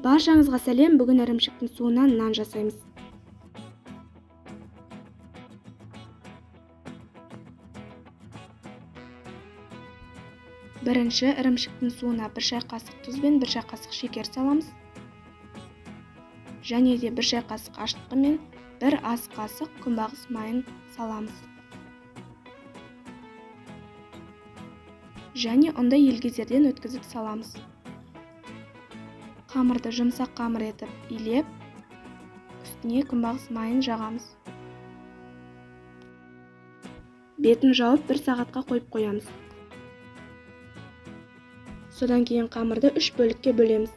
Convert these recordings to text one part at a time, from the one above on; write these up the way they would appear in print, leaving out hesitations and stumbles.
Баршаңызға сәлем, бүгін ірімшіктің суынан нан жасаймыз. Бірінші ірімшіктің суына 1 шай қасық тұз бен 1 шай қасық шекер саламыз. Және де 1 шай қасық ашытқы мен 1 ас қасық күнбағыс майын саламыз. Және ұнды елгезерден өткізіп саламыз. Қамырды жұмсақ қамыр етіп илеп, үстіне күнбағыс майын жағамыз. Бетін жауып 1 сағатқа қойып қоямыз. Содан кейін қамырды 3 бөлікке бөлеміз.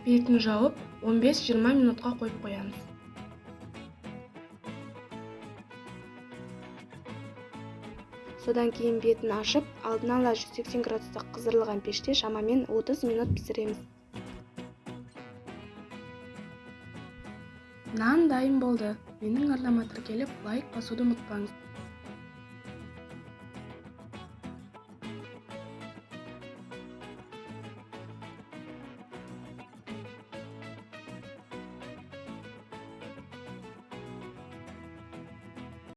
Бетін жауып 15-20 минутқа қойып қоямыз. Содан кейін бетін ашып, алдын ала 180 градустық қыздырылған пеште шамамен 30 минут пісіреміз. Нан дайын болды. Менің арнама тіркеліп, лайк басуды ұмытпаңыз.